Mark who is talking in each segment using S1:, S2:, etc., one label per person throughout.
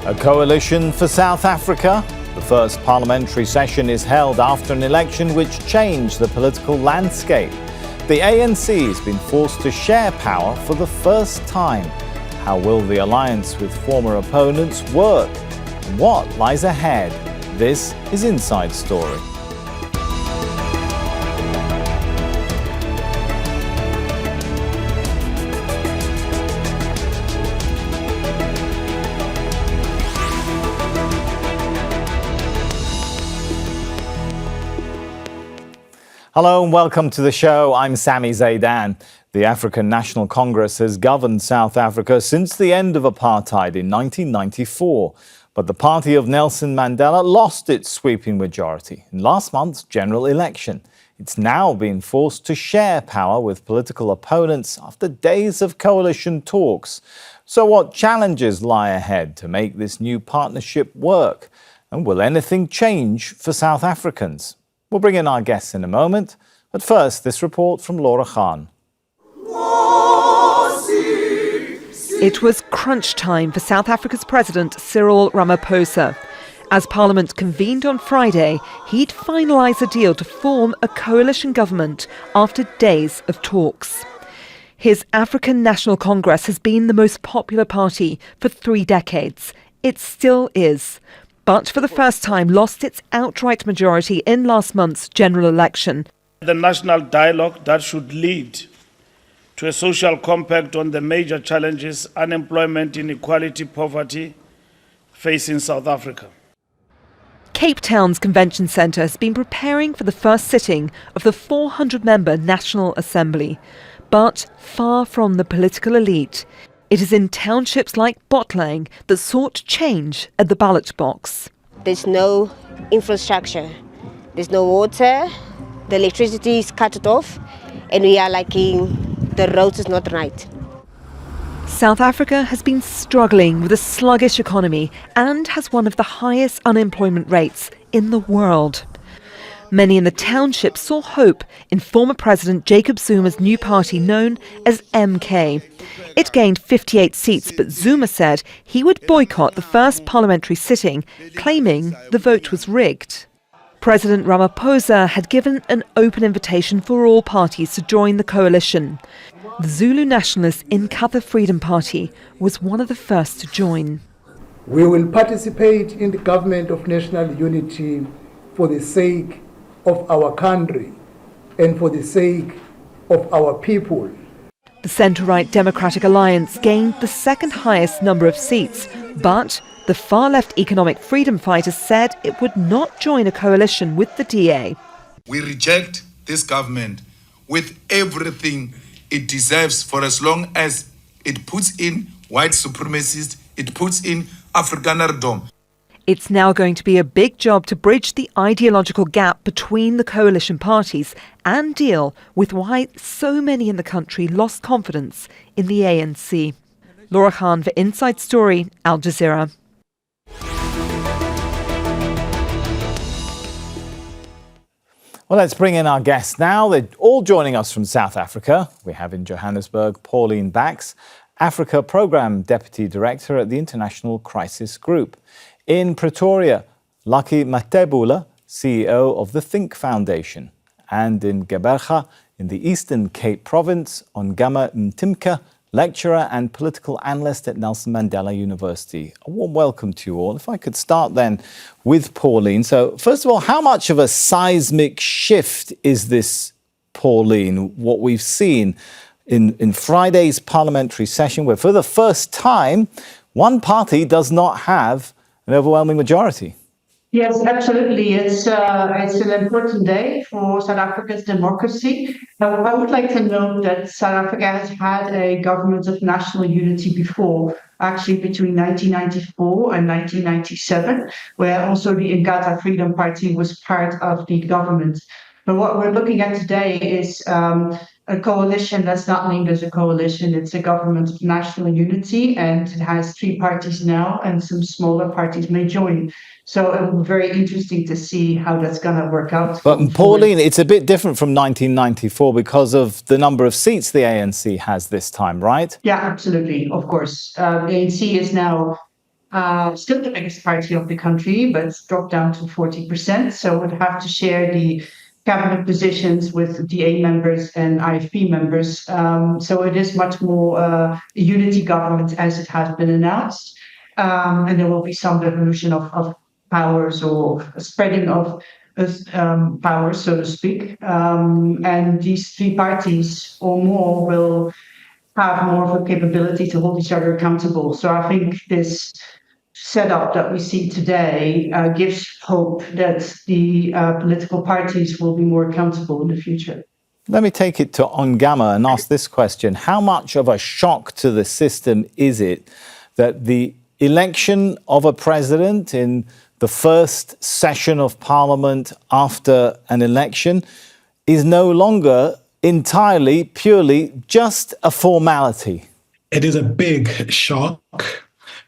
S1: A coalition for South Africa. The first parliamentary session is held after an election which changed the political landscape. The ANC has been forced to share power for the first time. How will the alliance with former opponents work? What lies ahead? This is Inside Story. Hello and welcome to the show. I'm Sami Zeidan. The African National Congress has governed South Africa since the end of apartheid in 1994. But the party of Nelson Mandela lost its sweeping majority in last month's general election. It's now been forced to share power with political opponents after days of coalition talks. So what challenges lie ahead to make this new partnership work? And will anything change for South Africans? We'll bring in our guests in a moment, but first, this report from Laura Khan.
S2: It was crunch time for South Africa's President Cyril Ramaphosa. As Parliament convened on Friday, he'd finalise a deal to form a coalition government after days of talks. His African National Congress has been the most popular party for 3 decades. It still is, but for the first time lost its outright majority in last month's general election.
S3: The national dialogue that should lead to a social compact on the major challenges, unemployment, inequality, poverty, facing South Africa.
S2: Cape Town's Convention Centre has been preparing for the first sitting of the 400-member National Assembly. But far from the political elite, it is in townships like Botlang that sought change at the ballot box.
S4: There's no infrastructure, there's no water, the electricity is cut off, and we are the roads is not right.
S2: South Africa has been struggling with a sluggish economy and has one of the highest unemployment rates in the world. Many in the township saw hope in former President Jacob Zuma's new party known as MK. It gained 58 seats, but Zuma said he would boycott the first parliamentary sitting, claiming the vote was rigged. President Ramaphosa had given an open invitation for all parties to join the coalition. The Zulu Nationalist Inkatha Freedom Party was one of the first to join.
S5: We will participate in the government of national unity for the sake of our country and for the sake of our people.
S2: The centre-right Democratic Alliance gained the second highest number of seats, but the far-left economic freedom fighters said it would not join a coalition with the DA.
S6: We reject this government with everything it deserves for as long as it puts in white supremacists, it puts in Afrikanerdom.
S2: It's now going to be a big job to bridge the ideological gap between the coalition parties and deal with why so many in the country lost confidence in the ANC. Laura Khan for Inside Story, Al Jazeera.
S1: Well, let's bring in our guests now. They're all joining us from South Africa. We have in Johannesburg, Pauline Bax, Africa Programme Deputy Director at the International Crisis Group. In Pretoria, Lucky Mathebula, CEO of the Thinc Foundation. And in Gqeberha, in the Eastern Cape Province, Ongama Mtimka, lecturer and political analyst at Nelson Mandela University. A warm welcome to you all. If I could start then with Pauline. So first of all, how much of a seismic shift is this, Pauline, what we've seen in Friday's parliamentary session, where for the first time, one party does not have an overwhelming majority?
S7: Yes, absolutely. It's an important day for South Africa's democracy. I would like to note that South Africa has had a government of national unity before, actually between 1994 and 1997, where also the Inkatha Freedom Party was part of the government. But what we're looking at today is a coalition that's not named as a coalition. It's a government of national unity, and it has 3 parties now, and some smaller parties may join. So it will be very interesting to see how that's going to work out.
S1: But Pauline, it's a bit different from 1994 because of the number of seats the ANC has this time, right?
S7: Yeah, absolutely. Of course. The ANC is now still the biggest party of the country, but it's dropped down to 40%. So would have to share the cabinet positions with DA members and IFP members. So it is much more a unity government as it has been announced. And there will be some devolution of powers or spreading of powers, so to speak. And these three parties or more will have more of a capability to hold each other accountable. So I think this setup that we see today gives hope that the political parties will be more accountable in the future.
S1: Let me take it to Ongama and ask this question. How much of a shock to the system is it that the election of a president in the first session of Parliament after an election is no longer entirely, purely just a formality?
S8: It is a big shock.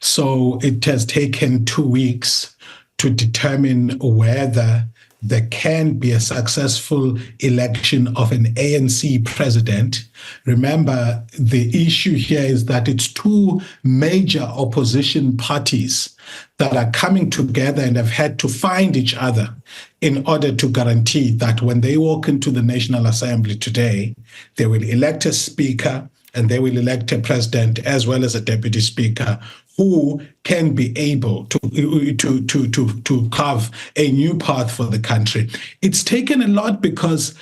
S8: So it has taken 2 weeks to determine whether there can be a successful election of an ANC president. Remember, the issue here is that it's two major opposition parties that are coming together and have had to find each other in order to guarantee that when they walk into the National Assembly today, they will elect a speaker and they will elect a president as well as a deputy speaker who can be able to carve a new path for the country. It's taken a lot because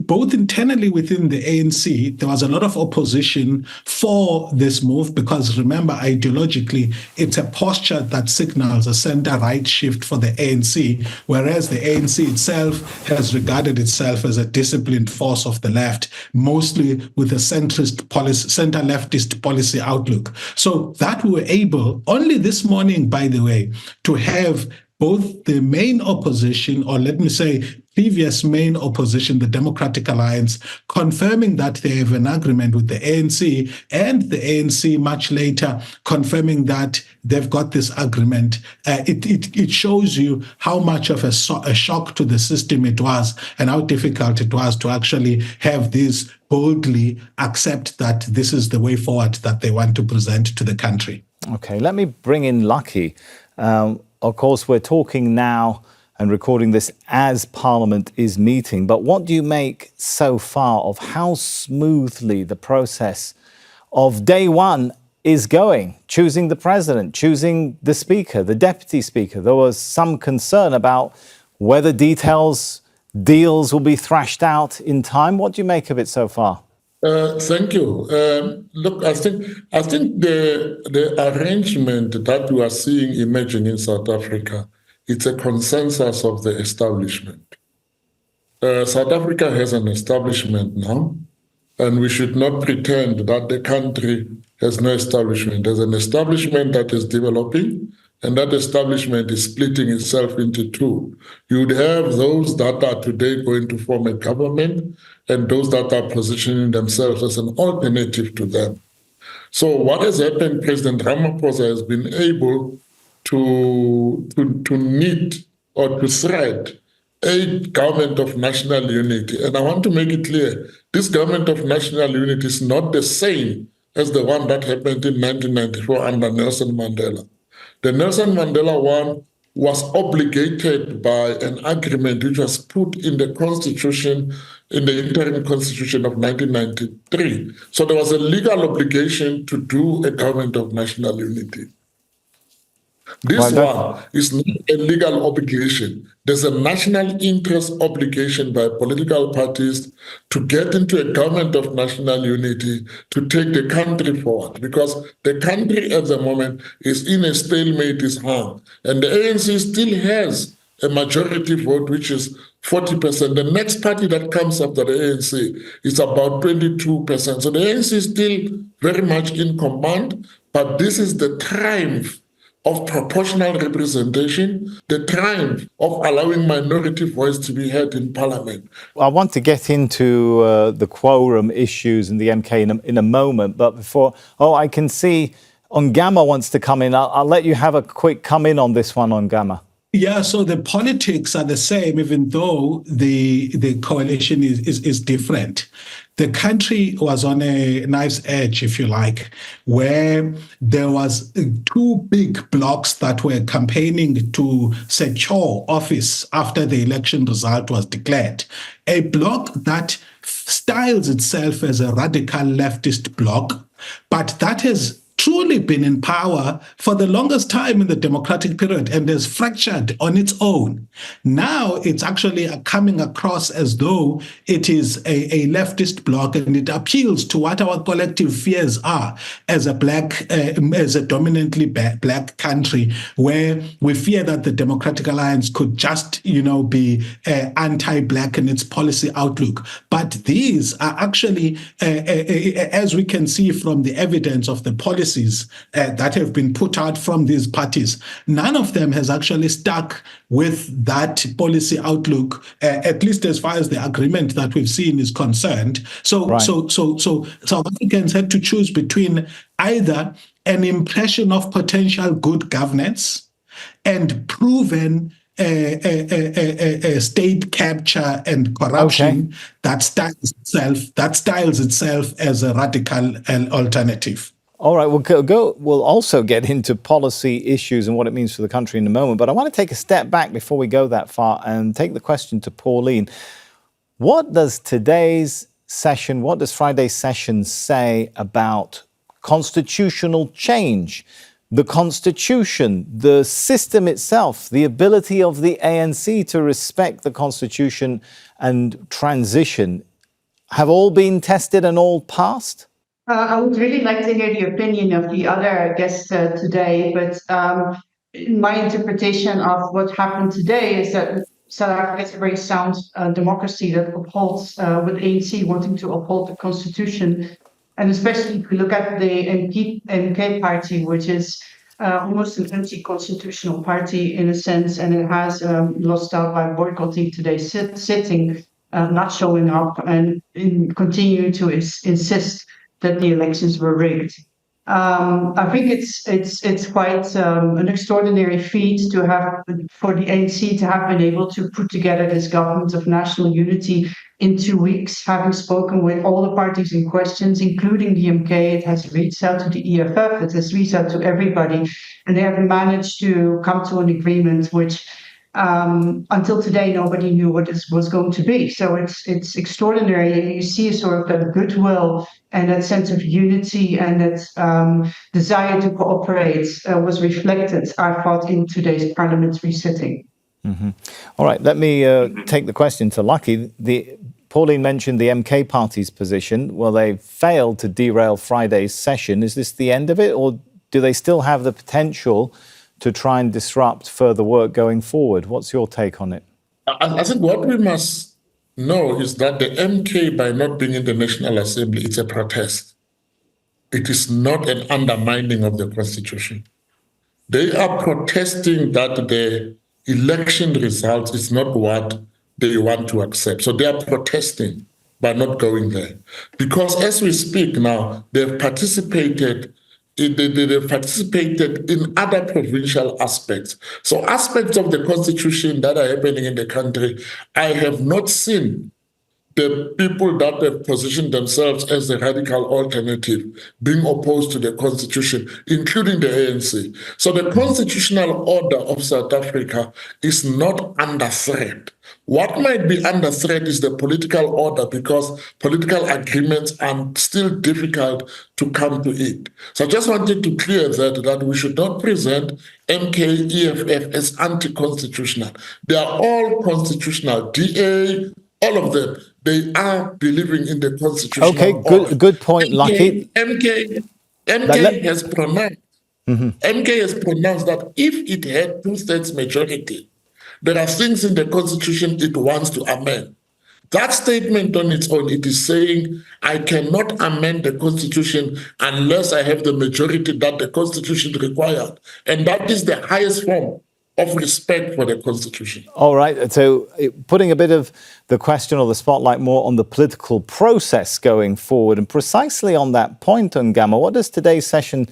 S8: both internally within the ANC, there was a lot of opposition for this move because remember, ideologically, it's a posture that signals a center-right shift for the ANC, whereas the ANC itself has regarded itself as a disciplined force of the left, mostly with a centrist policy, center-leftist policy outlook. So that we were able, only this morning, by the way, to have both the main opposition, or let me say previous main opposition, the Democratic Alliance, confirming that they have an agreement with the ANC, and the ANC much later confirming that they've got this agreement. It shows you how much of a shock to the system it was and how difficult it was to actually have these boldly accept that this is the way forward that they want to present to the country.
S1: Okay, let me bring in Lucky. Of course, we're talking now and recording this as Parliament is meeting, but what do you make so far of how smoothly the process of day one is going? Choosing the president, choosing the speaker, the deputy speaker. There was some concern about whether deals will be thrashed out in time. What do you make of it so far?
S9: Thank you. Look, I think the arrangement that we are seeing emerging in South Africa, it's a consensus of the establishment. South Africa has an establishment now, and we should not pretend that the country has no establishment. There's an establishment that is developing, and that establishment is splitting itself into two. You'd have those that are today going to form a government and those that are positioning themselves as an alternative to them. So what has happened, President Ramaphosa has been able to knit or to thread a government of national unity. And I want to make it clear, this government of national unity is not the same as the one that happened in 1994 under Nelson Mandela. The Nelson Mandela one was obligated by an agreement which was put in the constitution, in the interim constitution of 1993. So there was a legal obligation to do a government of national unity. This one is not a legal obligation. There's a national interest obligation by political parties to get into a government of national unity to take the country forward, because the country at the moment is in a stalemate, is hung. And the ANC still has a majority vote, which is 40%. The next party that comes after the ANC is about 22%. So the ANC is still very much in command, but this is the triumph of proportional representation, the triumph of allowing minority voice to be heard in Parliament.
S1: I want to get into the quorum issues and the MK in a moment, but before, I can see Ongama wants to come in. I'll let you have a quick come in on this one, Ongama.
S8: Yeah, so the politics are the same, even though the coalition is different. The country was on a knife's edge, if you like, where there was two big blocs that were campaigning to secure office after the election result was declared. A bloc that styles itself as a radical leftist bloc, but that has truly been in power for the longest time in the democratic period and has fractured on its own. Now it's actually coming across as though it is a leftist bloc, and it appeals to what our collective fears are as a dominantly black country, where we fear that the Democratic Alliance could just, be anti-black in its policy outlook. But these are actually, as we can see from the evidence of the policies that have been put out from these parties, none of them has actually stuck with that policy outlook, at least as far as the agreement that we've seen is concerned. So South Africans had to choose between either an impression of potential good governance and proven state capture and corruption that styles itself as a radical alternative.
S1: All right, we'll also get into policy issues and what it means for the country in a moment. But I want to take a step back before we go that far and take the question to Pauline. What does today's session, what does Friday's session say about constitutional change, the constitution, the system itself, the ability of the ANC to respect the constitution and transition? Have all been tested and all passed?
S7: I would really like to hear the opinion of the other guests today, but my interpretation of what happened today is that South Africa is a very sound democracy that upholds, with ANC wanting to uphold the constitution. And especially if we look at the MK party, which is almost an anti-constitutional party in a sense, and it has lost out by boycotting today's sitting, not showing up, and continuing to insist that the elections were rigged. I think it's quite an extraordinary feat to have for the ANC to have been able to put together this government of national unity in 2 weeks, having spoken with all the parties in questions, including the MK. It has reached out to the EFF, it has reached out to everybody, and they have managed to come to an agreement which until today, nobody knew what this was going to be. So it's extraordinary. You see a sort of that goodwill and that sense of unity and that desire to cooperate was reflected, I thought, in today's parliamentary sitting.
S1: Mm-hmm. All right, let me take the question to Lucky. Pauline mentioned the MK party's position. Well, they failed to derail Friday's session. Is this the end of it, or do they still have the potential to try and disrupt further work going forward? What's your take on it?
S9: I think what we must know is that the MK, by not being in the National Assembly, it's a protest. It is not an undermining of the Constitution. They are protesting that the election result is not what they want to accept. So they are protesting by not going there. Because as we speak now, they've participated in other provincial aspects. So aspects of the Constitution that are happening in the country, I have not seen the people that have positioned themselves as the radical alternative being opposed to the Constitution, including the ANC. So the constitutional order of South Africa is not under threat. What might be under threat is the political order, because political agreements are still difficult to come to it. So I just wanted to clear that we should not present MK, EFF as anti-constitutional. They are all constitutional. DA, all of them, they are believing in the constitutional order.
S1: Good point, Lucky.
S9: MK has pronounced. MK has pronounced that if it had two-thirds majority, there are things in the Constitution it wants to amend. That statement on its own, it is saying, I cannot amend the Constitution unless I have the majority that the Constitution required. And that is the highest form of respect for the Constitution.
S1: All right. So putting a bit of the question or the spotlight more on the political process going forward, and precisely on that point, Ongama, what does today's session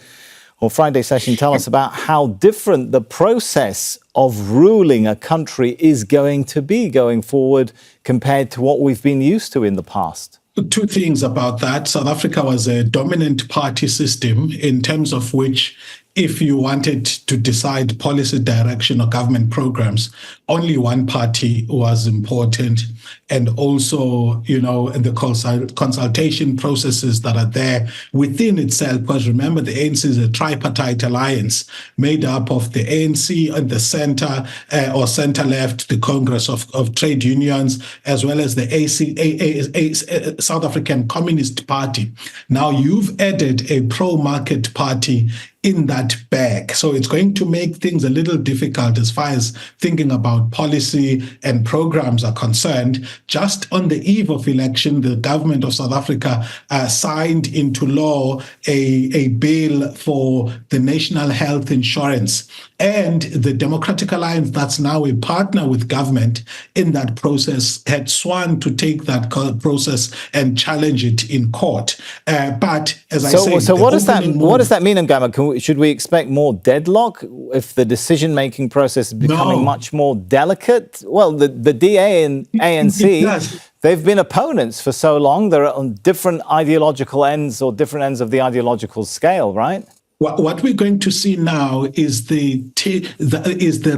S1: Well, Friday session, tell us about how different the process of ruling a country is going to be going forward compared to what we've been used to in the past.
S8: Two things about that. South Africa was a dominant party system in terms of which, if you wanted to decide policy direction or government programs, only one party was important. And also, the consultation processes that are there within itself, because remember, the ANC is a tripartite alliance made up of the ANC and the center or center-left, the Congress of Trade Unions, as well as the South African Communist Party. Now you've added a pro-market party in that bag. So it's going to make things a little difficult as far as thinking about policy and programs are concerned. Just on the eve of election, the government of South Africa signed into law a bill for the national health insurance. And the Democratic Alliance, that's now a partner with government in that process, had sworn to take that process and challenge it in court. But as I say,
S1: so what does that mean, Ongama? Should we expect more deadlock if the decision-making process is becoming much more delicate? Well, the DA and ANC, they've been opponents for so long. They're on different ideological ends or different ends of the ideological scale, right?
S8: What we're going to see now is the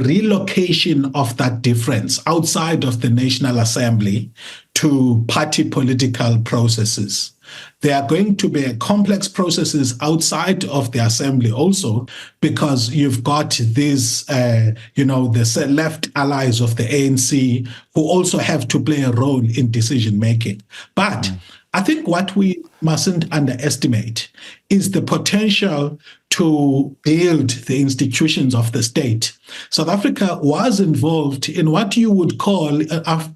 S8: relocation of that difference outside of the National Assembly to party political processes. There are going to be complex processes outside of the assembly also, because you've got these, the left allies of the ANC who also have to play a role in decision making. But I think what we mustn't underestimate is the potential to build the institutions of the state. South Africa was involved in what you would call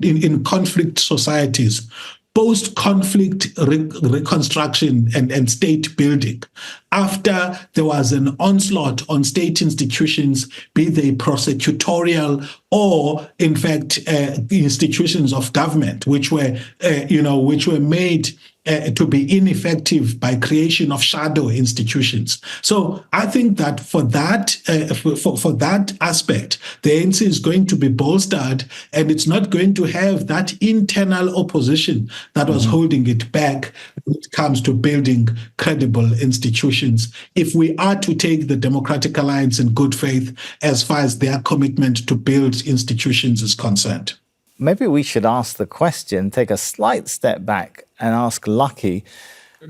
S8: in conflict societies, post-conflict reconstruction and state building. After there was an onslaught on state institutions, be they prosecutorial or, in fact, institutions of government, which were made to be ineffective by creation of shadow institutions. So I think that for that aspect, the ANC is going to be bolstered, and it's not going to have that internal opposition that was holding it back when it comes to building credible institutions. If we are to take the Democratic Alliance in good faith as far as their commitment to build institutions is concerned.
S1: Maybe we should ask the question, take a slight step back and ask Lucky,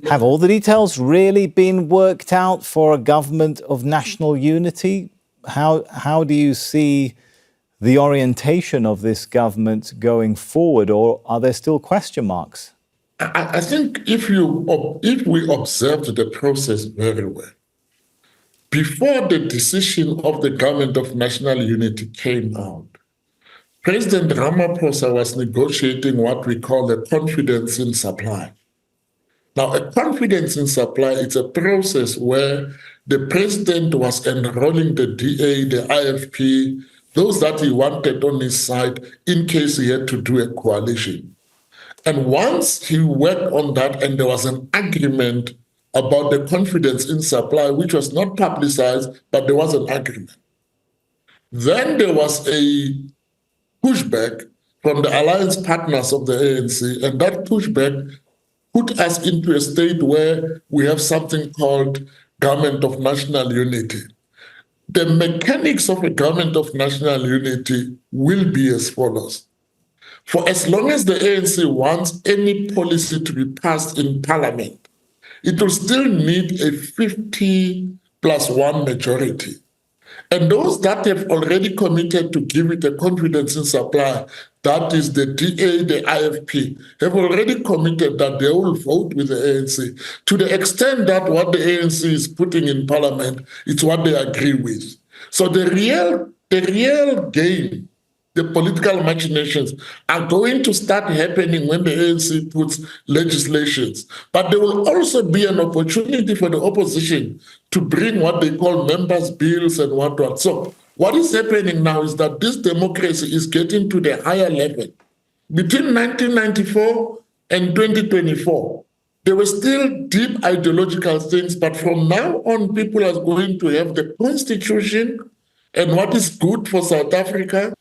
S1: have all the details really been worked out for a government of national unity? How do you see the orientation of this government going forward, or are there still question marks?
S9: I think if we observed the process very well, before the decision of the government of national unity came out, President Ramaphosa was negotiating what we call a confidence in supply. Now, a confidence in supply is a process where the president was enrolling the DA, the IFP, those that he wanted on his side in case he had to do a coalition. And once he worked on that and there was an agreement about the confidence in supply, which was not publicized, but there was an agreement. Then there was a pushback from the alliance partners of the ANC, and that pushback put us into a state where we have something called government of national unity. The mechanics of a government of national unity will be as follows. For as long as the ANC wants any policy to be passed in parliament, it will still need a 50+1 majority. And those that have already committed to give it a confidence in supply, that is the DA, the IFP, have already committed that they will vote with the ANC to the extent that what the ANC is putting in parliament, it's what they agree with. So the real game, the political machinations are going to start happening when the ANC puts legislations. But there will also be an opportunity for the opposition to bring what they call members' bills and what. So what is happening now is that this democracy is getting to the higher level. Between 1994 and 2024, there were still deep ideological things, but from now on, people are going to have the constitution and what is good for South Africa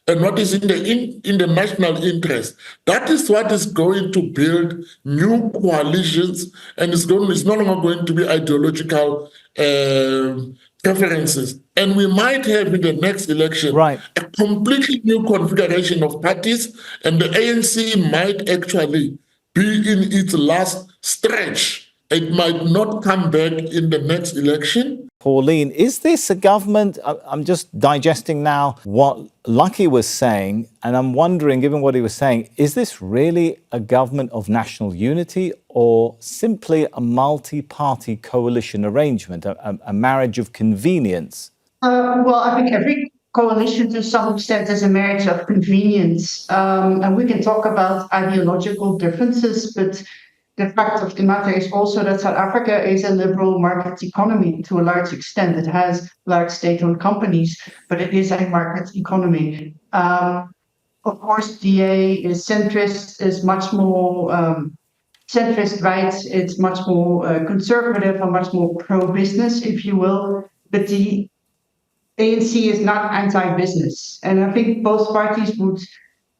S9: and what is in the national interest. That is what is going to build new coalitions, and it's no longer going to be ideological preferences. And we might have in the next election a completely new configuration of parties, and the ANC might actually be in its last stretch. It might not come back in the next election.
S1: Pauline, is this a government? I'm just digesting now what Lucky was saying, and I'm wondering, given what he was saying, is this really a government of national unity or simply a multi-party coalition arrangement, a marriage of convenience?
S7: Well, I think every coalition to some extent is a marriage of convenience. And we can talk about ideological differences, but the fact of the matter is also that South Africa is a liberal market economy to a large extent. It has large state-owned companies, but it is a market economy. Of course, DA is centrist, is much more centrist right. It's much more conservative and much more pro-business, if you will. But the ANC is not anti-business. And I think both parties would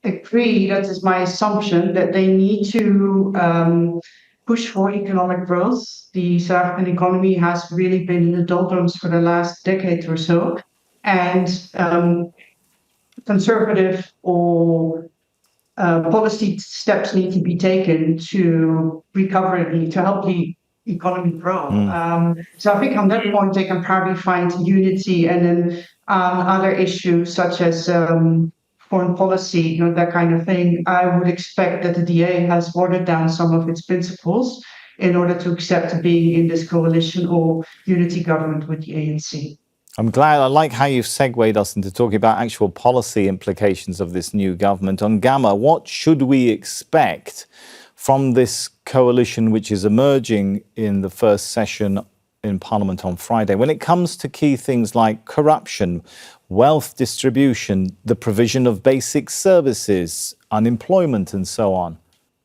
S7: agree, that is my assumption, that they need to push for economic growth. The South African economy has really been in the doldrums for the last decade or so. And conservative or policy steps need to be taken to recover it, to help the economy grow. So I think on that point, they can probably find unity. And then other issues such as foreign policy, that kind of thing, I would expect that the DA has watered down some of its principles in order to accept being in this coalition or unity government with the ANC.
S1: I'm glad. I like how you've segued us into talking about actual policy implications of this new government. Ongama, what should we expect from this coalition which is emerging in the first session in Parliament on Friday when it comes to key things like corruption, wealth distribution, the provision of basic services, unemployment, and so on?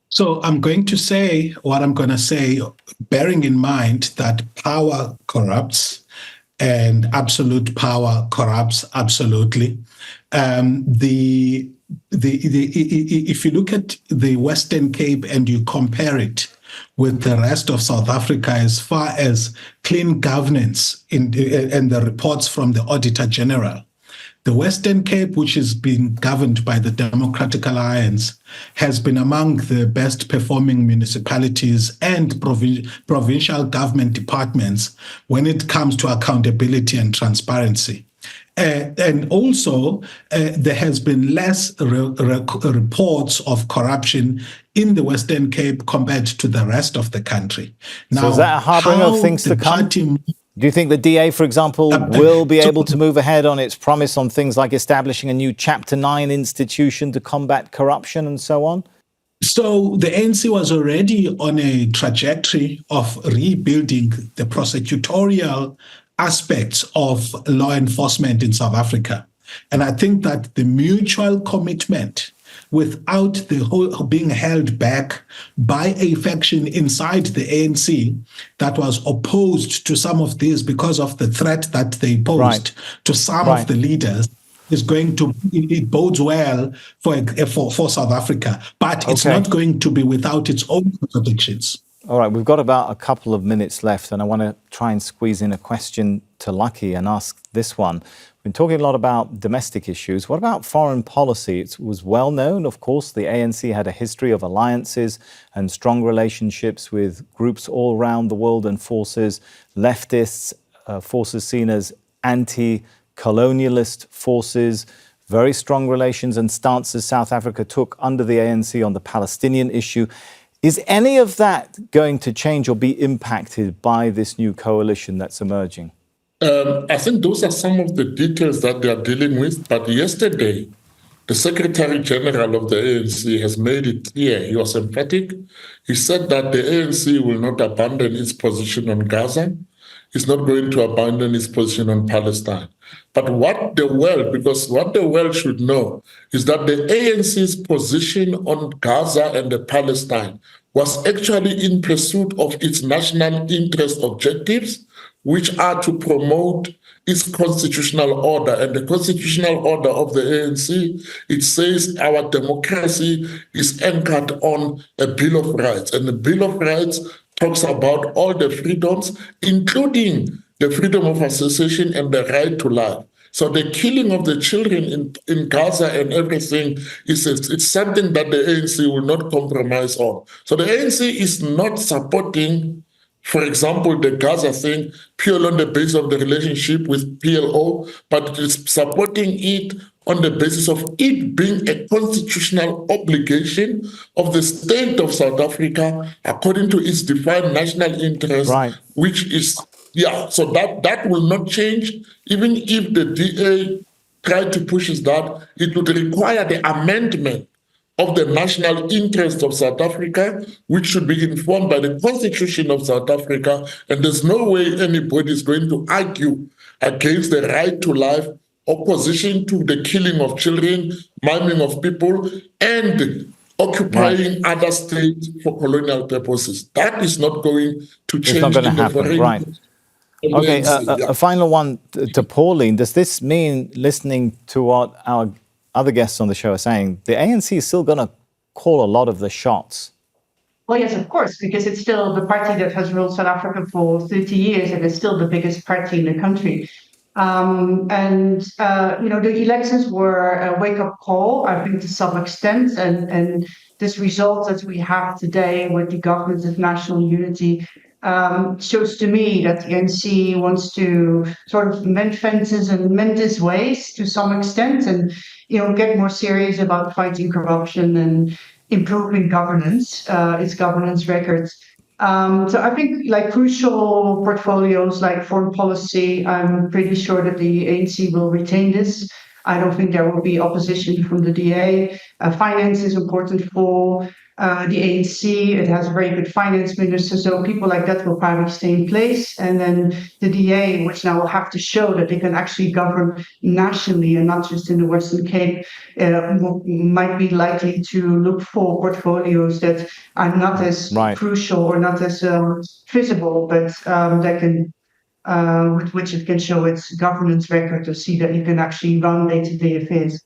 S8: So I'm going to say what I'm going to say, bearing in mind that power corrupts and absolute power corrupts absolutely. If you look at the Western Cape and you compare it with the rest of South Africa as far as clean governance and the reports from the Auditor General, the Western Cape, which has been governed by the Democratic Alliance, has been among the best performing municipalities and provincial government departments when it comes to accountability and transparency. And also, there has been less reports of corruption in the Western Cape compared to the rest of the country. Now,
S1: so is that a harbinger of things to come? Do you think the DA, for example, will be able to move ahead on its promise on things like establishing a new Chapter 9 institution to combat corruption and so on?
S8: So the ANC was already on a trajectory of rebuilding the prosecutorial aspects of law enforcement in South Africa. And I think that the mutual commitment without the whole being held back by a faction inside the ANC that was opposed to some of these because of the threat that they posed to some of the leaders is going to, it bodes well for South Africa, but it's not going to be without its own contradictions.
S1: All right, we've got about a couple of minutes left, and I want to try and squeeze in a question to Lucky and ask this one. We've been talking a lot about domestic issues. What about foreign policy? It was well known, of course, the ANC had a history of alliances and strong relationships with groups all around the world and forces, leftists, forces seen as anti-colonialist forces, very strong relations and stances South Africa took under the ANC on the Palestinian issue. Is any of that going to change or be impacted by this new coalition that's emerging?
S9: I think those are some of the details that they are dealing with. But yesterday, the Secretary General of the ANC has made it clear, he was emphatic. He said that the ANC will not abandon its position on Gaza. It's not going to abandon its position on Palestine. But what the world should know is that the ANC's position on Gaza and the Palestine was actually in pursuit of its national interest objectives, which are to promote its constitutional order. And the constitutional order of the ANC, it says our democracy is anchored on a Bill of Rights. And the Bill of Rights talks about all the freedoms, including the freedom of association and the right to life. So the killing of the children in Gaza and everything it's something that the ANC will not compromise on. So the ANC is not supporting, for example, the Gaza thing purely on the basis of the relationship with PLO, but it's supporting it on the basis of it being a constitutional obligation of the state of South Africa according to its defined national interest,
S1: Right.
S9: which is, so that will not change. Even if the DA tried to push that, it would require the amendment of the national interest of South Africa, which should be informed by the Constitution of South Africa. And there's no way anybody is going to argue against the right to life, opposition to the killing of children, maiming of people, and occupying other states for colonial purposes. That is not going to change.
S1: It's not going to happen, right? Okay, a final one to Pauline. Does this mean, listening to what our other guests on the show are saying, the ANC is still going to call a lot of the shots?
S7: Well, yes, of course, because it's still the party that has ruled South Africa for 30 years and it's still the biggest party in the country. The elections were a wake-up call, I think, to some extent, and this result that we have today with the government of national unity shows to me that the ANC wants to sort of mend fences and mend its ways to some extent, and get more serious about fighting corruption and improving governance, its governance records. So I think crucial portfolios like foreign policy, I'm pretty sure that the ANC will retain this. I don't think there will be opposition from the DA. Finance is important for the ANC. It has a very good finance minister, so people like that will probably stay in place. And then the DA, which now will have to show that they can actually govern nationally and not just in the Western Cape, might be likely to look for portfolios that are not as crucial or not as visible, but that can with which it can show its governance record to see that you can actually run day-to-day affairs.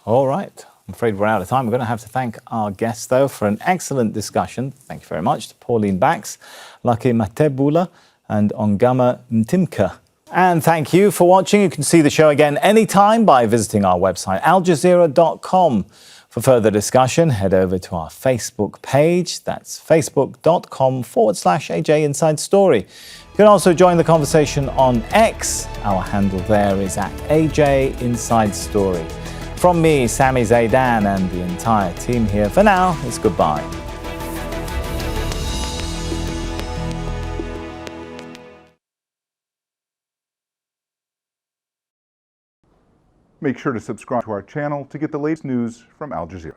S1: All right. I'm afraid we're out of time. We're going to have to thank our guests, though, for an excellent discussion. Thank you very much to Pauline Bax, Lucky Mathebula, and Ongama Mtimka. And thank you for watching. You can see the show again anytime by visiting our website, aljazeera.com. For further discussion, head over to our Facebook page. That's facebook.com/AJ Inside Story. You can also join the conversation on X. Our handle there is @AJ Inside Story. From me, Sami, Zeidan, and the entire team here, for now, it's goodbye.
S10: Make sure to subscribe to our channel to get the latest news from Al Jazeera.